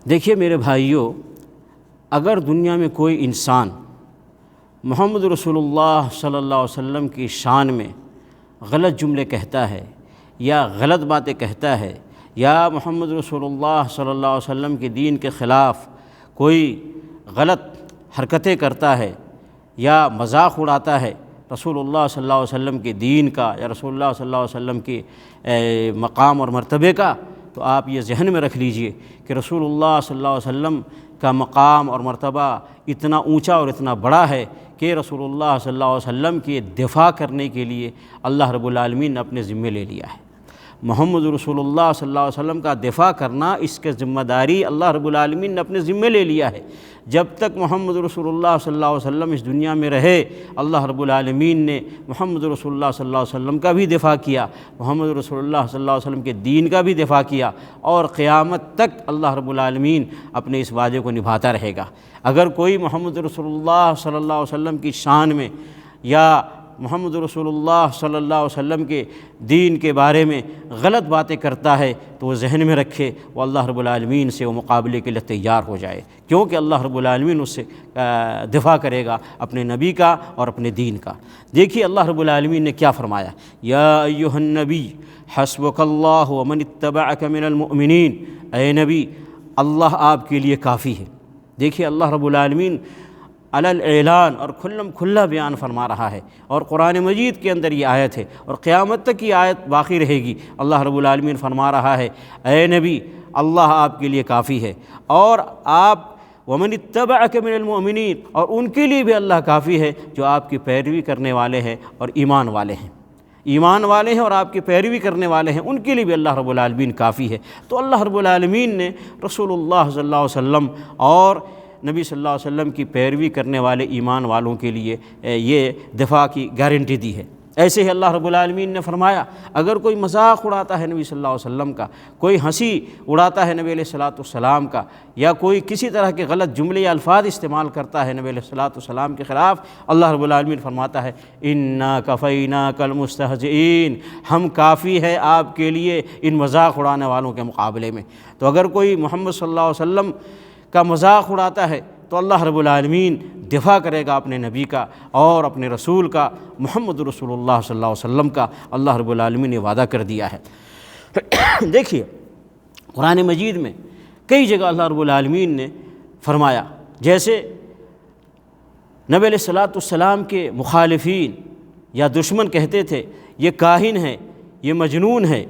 دیکھیے میرے بھائیوں، اگر دنیا میں کوئی انسان محمد رسول اللہ صلی اللہ علیہ وسلم کی شان میں غلط جملے کہتا ہے یا غلط باتیں کہتا ہے یا محمد رسول اللہ صلی اللہ علیہ وسلم کے دین کے خلاف کوئی غلط حرکتیں کرتا ہے یا مذاق اڑاتا ہے رسول اللہ صلی اللہ علیہ وسلم کے دین کا یا رسول اللہ صلی اللہ علیہ وسلم کے مقام اور مرتبے کا، تو آپ یہ ذہن میں رکھ لیجئے کہ رسول اللہ صلی اللہ علیہ وسلم کا مقام اور مرتبہ اتنا اونچا اور اتنا بڑا ہے کہ رسول اللہ صلی اللہ علیہ وسلم کے دفاع کرنے کے لیے اللہ رب العالمین نے اپنے ذمے لے لیا ہے۔ محمد رسول اللہ صلی اللہ علیہ وسلم کا دفاع کرنا، اس کے ذمہ داری اللہ رب العالمین نے اپنے ذمے لے لیا ہے۔ جب تک محمد رسول اللہ صلی اللہ علیہ وسلم اس دنیا میں رہے، اللہ رب العالمین نے محمد رسول اللہ صلی اللہ علیہ وسلم کا بھی دفاع کیا، محمد رسول اللہ صلی اللہ علیہ وسلم کے دین کا بھی دفاع کیا، اور قیامت تک اللہ رب العالمین اپنے اس وعدے کو نبھاتا رہے گا۔ اگر کوئی محمد رسول اللہ صلی اللہ علیہ وسلم کی شان میں یا محمد رسول اللہ صلی اللہ علیہ وسلم کے دین کے بارے میں غلط باتیں کرتا ہے تو وہ ذہن میں رکھے، وہ اللہ رب العالمین سے وہ مقابلے کے لیے تیار ہو جائے، کیونکہ اللہ رب العالمین اس سے دفاع کرے گا اپنے نبی کا اور اپنے دین کا۔ دیکھیے اللہ رب العالمین نے کیا فرمایا، یا ایھا النبی حسبک اللہ ومن اتبعک من المؤمنین، اے نبی اللہ آپ کے لیے کافی ہے۔ دیکھیے اللہ رب العالمین علی الاعلان اور کھلا بیان فرما رہا ہے، اور قرآن مجید کے اندر یہ آیت ہے اور قیامت تک یہ آیت باقی رہے گی۔ اللہ رب العالمین فرما رہا ہے، اے نبی اللہ آپ کے لیے کافی ہے، اور آپ ومن اتبعک من المؤمنین، اور ان کے لیے بھی اللہ کافی ہے جو آپ کی پیروی کرنے والے ہیں اور ایمان والے ہیں، ایمان والے ہیں اور آپ کی پیروی کرنے والے ہیں، ان کے لیے بھی اللہ رب العالمین کافی ہے۔ تو اللہ رب العالمین نے رسول اللہ صلی اللہ علیہ وسلم اور نبی صلی اللہ علیہ وسلم کی پیروی کرنے والے ایمان والوں کے لیے یہ دفاع کی گارنٹی دی ہے۔ ایسے ہی اللہ رب العالمین نے فرمایا، اگر کوئی مذاق اڑاتا ہے نبی صلی اللہ علیہ وسلم کا، کوئی ہنسی اڑاتا ہے نبی علیہ الصلوۃ والسلام کا، یا کوئی کسی طرح کے غلط جملے یا الفاظ استعمال کرتا ہے نبی علیہ الصلوۃ والسلام کے خلاف، اللہ رب العالمین فرماتا ہے، انا کفیناک المستہزئین، ہم کافی ہے آپ کے لیے ان مذاق اڑانے والوں کے مقابلے میں۔ تو اگر کوئی محمد صلی اللہ علیہ وسلم کا مذاق اڑاتا ہے تو اللہ رب العالمین دفاع کرے گا اپنے نبی کا اور اپنے رسول کا، محمد رسول اللہ صلی اللہ علیہ وسلم کا۔ اللہ رب العالمین نے وعدہ کر دیا ہے۔ دیکھیے قرآن مجید میں کئی جگہ اللہ رب العالمین نے فرمایا، جیسے نبی علیہ الصلوۃ والسلام کے مخالفین یا دشمن کہتے تھے یہ کاہن ہے، یہ مجنون ہے،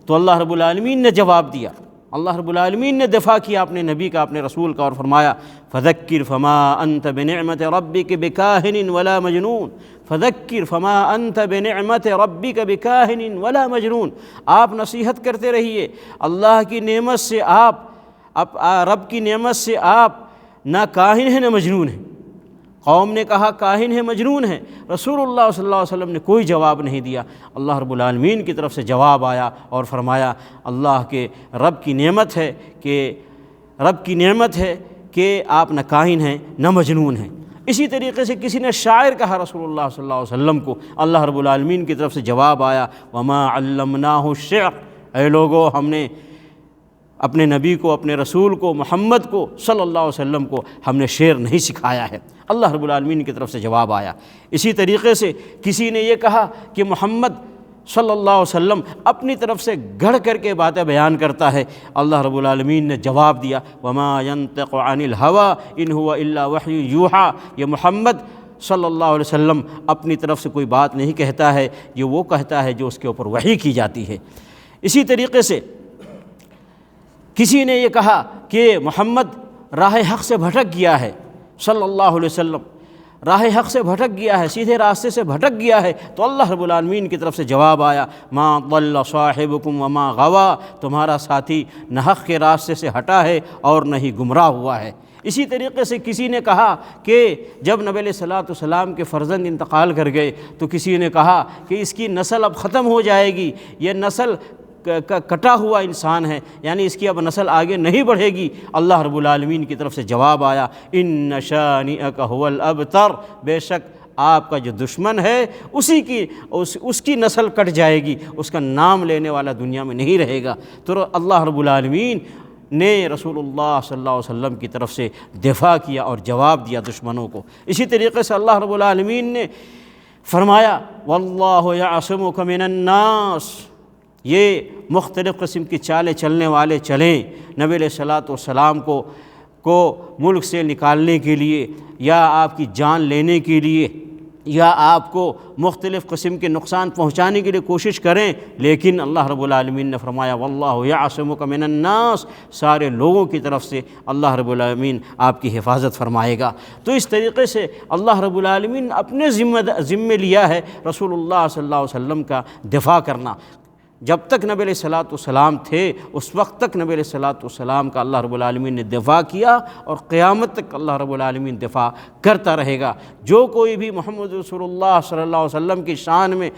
تو اللہ رب العالمین نے جواب دیا، اللہ رب العالمین نے دفاع کیا اپنے نبی کا، اپنے رسول کا، اور فرمایا فذکر فما انت بنعمت ربک بکاہن ولا مجنون، فذکر فما انت بنعمت ربک بکاہن ولا مجنون، آپ نصیحت کرتے رہیے اللہ کی نعمت سے، آپ رب کی نعمت سے آپ نہ کاہن ہیں نہ مجنون ہیں۔ قوم نے کہا کاہن ہے، مجنون ہے، رسول اللہ صلی اللہ علیہ وسلم نے کوئی جواب نہیں دیا۔ اللہ رب العالمین کی طرف سے جواب آیا اور فرمایا اللہ کے رب کی نعمت ہے کہ آپ نہ کاہن ہیں نہ مجنون ہیں۔ اسی طریقے سے کسی نے شاعر کہا رسول اللہ صلی اللہ علیہ وسلم کو، اللہ رب العالمین کی طرف سے جواب آیا وما علمناہ الشعر، اے لوگو ہم نے اپنے نبی کو، اپنے رسول کو، محمد کو صلی اللہ علیہ وسلم کو ہم نے شعر نہیں سکھایا ہے۔ اللہ رب العالمین کی طرف سے جواب آیا۔ اسی طریقے سے کسی نے یہ کہا کہ محمد صلی اللہ علیہ وسلم اپنی طرف سے گھڑ کر کے باتیں بیان کرتا ہے، اللہ رب العالمین نے جواب دیا وما ينطق عن الهوى ان هو الا وحی یوحیٰ، یہ محمد صلی اللہ علیہ وسلم اپنی طرف سے کوئی بات نہیں کہتا ہے، یہ وہ کہتا ہے جو اس کے اوپر وحی کی جاتی ہے۔ اسی طریقے سے کسی نے یہ کہا کہ محمد راہ حق سے بھٹک گیا ہے، صلی اللہ علیہ وسلم راہ حق سے بھٹک گیا ہے، سیدھے راستے سے بھٹک گیا ہے، تو اللہ رب العالمین کی طرف سے جواب آیا ما ضل صاحبکم وما غوا، تمہارا ساتھی نہ حق کے راستے سے ہٹا ہے اور نہ ہی گمراہ ہوا ہے۔ اسی طریقے سے کسی نے کہا کہ جب نبی علیہ الصلوۃ والسلام کے فرزند انتقال کر گئے تو کسی نے کہا کہ اس کی نسل اب ختم ہو جائے گی، یہ نسل کٹا ہوا انسان ہے، یعنی اس کی اب نسل آگے نہیں بڑھے گی۔ اللہ رب العالمین کی طرف سے جواب آیا ان شانئک ھو الابتر، بے شک آپ کا جو دشمن ہے اس کی نسل کٹ جائے گی، اس کا نام لینے والا دنیا میں نہیں رہے گا۔ تو اللہ رب العالمین نے رسول اللہ صلی اللہ علیہ وسلم کی طرف سے دفاع کیا اور جواب دیا دشمنوں کو۔ اسی طریقے سے اللہ رب العالمین نے فرمایا واللہ یعصمک من الناس، یہ مختلف قسم کی چالیں چلنے والے چلیں نبی علیہ الصلوۃ والسلام کو ملک سے نکالنے کے لیے، یا آپ کی جان لینے کے لیے، یا آپ کو مختلف قسم کے نقصان پہنچانے کے لیے کوشش کریں، لیکن اللہ رب العالمین نے فرمایا واللہ یعصمک من الناس، سارے لوگوں کی طرف سے اللہ رب العالمین آپ کی حفاظت فرمائے گا۔ تو اس طریقے سے اللہ رب العالمین نے اپنے ذمے لیا ہے رسول اللہ صلی اللہ علیہ وسلم کا دفاع کرنا۔ جب تک نبی علیہ الصلوۃ والسلام تھے اس وقت تک نبی علیہ الصلوۃ والسلام کا اللہ رب العالمین نے دفاع کیا، اور قیامت تک اللہ رب العالمین دفاع کرتا رہے گا۔ جو کوئی بھی محمد رسول اللہ صلی اللہ علیہ وسلم کی شان میں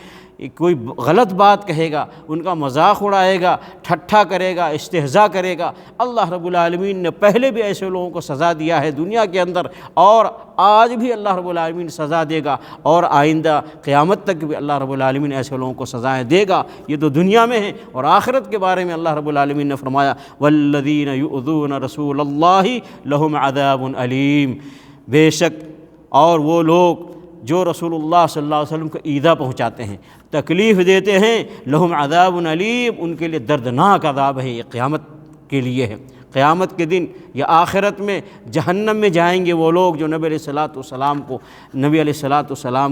کوئی غلط بات کہے گا، ان کا مذاق اڑائے گا، ٹھٹھا کرے گا، استہزاء کرے گا، اللہ رب العالمین نے پہلے بھی ایسے لوگوں کو سزا دیا ہے دنیا کے اندر، اور آج بھی اللہ رب العالمین سزا دے گا، اور آئندہ قیامت تک بھی اللہ رب العالمین ایسے لوگوں کو سزائیں دے گا۔ یہ تو دنیا میں ہے، اور آخرت کے بارے میں اللہ رب العالمین نے فرمایا والذین یؤذون رسول اللہ لہم عذاب علیم، بے شک اور وہ لوگ جو رسول اللہ صلی اللہ علیہ وسلم کو ایذا پہنچاتے ہیں، تکلیف دیتے ہیں، لہم عذاب علیم، ان کے لیے دردناک عذاب ہے، یہ قیامت کے لیے ہے۔ قیامت کے دن یا آخرت میں جہنم میں جائیں گے وہ لوگ جو نبی علیہ الصلوۃ والسلام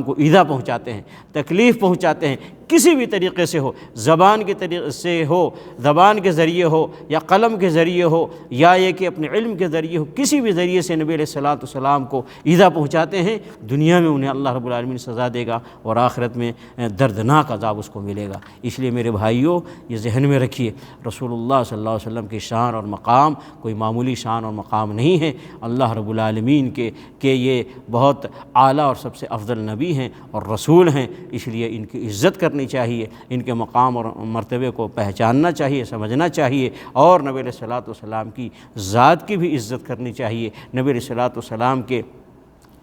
کو ایذا پہنچاتے ہیں، تکلیف پہنچاتے ہیں، کسی بھی طریقے سے ہو، زبان کے طریقے سے ہو، زبان کے ذریعے ہو، یا قلم کے ذریعے ہو، یا یہ کہ اپنے علم کے ذریعے ہو، کسی بھی ذریعے سے نبی علیہ الصلوۃ والسلام کو ایذا پہنچاتے ہیں، دنیا میں انہیں اللہ رب العالمین سزا دے گا، اور آخرت میں دردناک عذاب اس کو ملے گا۔ اس لیے میرے بھائیوں، یہ ذہن میں رکھیے، رسول اللہ صلی اللہ علیہ وسلم کی شان اور مقام کوئی معمولی شان اور مقام نہیں ہے، اللہ رب العالمین کہ یہ بہت اعلیٰ اور سب سے افضل نبی ہیں اور رسول ہیں، اس لیے ان کی عزت کرنی چاہیے، ان کے مقام اور مرتبے کو پہچاننا چاہیے، سمجھنا چاہیے، اور نبی علیہ الصلوۃ والسلام کی ذات کی بھی عزت کرنی چاہیے، نبی علیہ الصلوۃ والسلام کے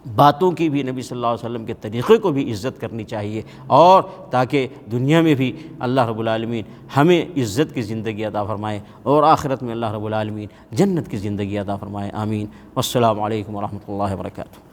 باتوں کی بھی، نبی صلی اللہ علیہ وسلم کے طریقے کو بھی عزت کرنی چاہیے، اور تاکہ دنیا میں بھی اللہ رب العالمین ہمیں عزت کی زندگی عطا فرمائے، اور آخرت میں اللہ رب العالمین جنت کی زندگی عطا فرمائے، آمین۔ والسلام علیکم ورحمۃ اللہ وبرکاتہ۔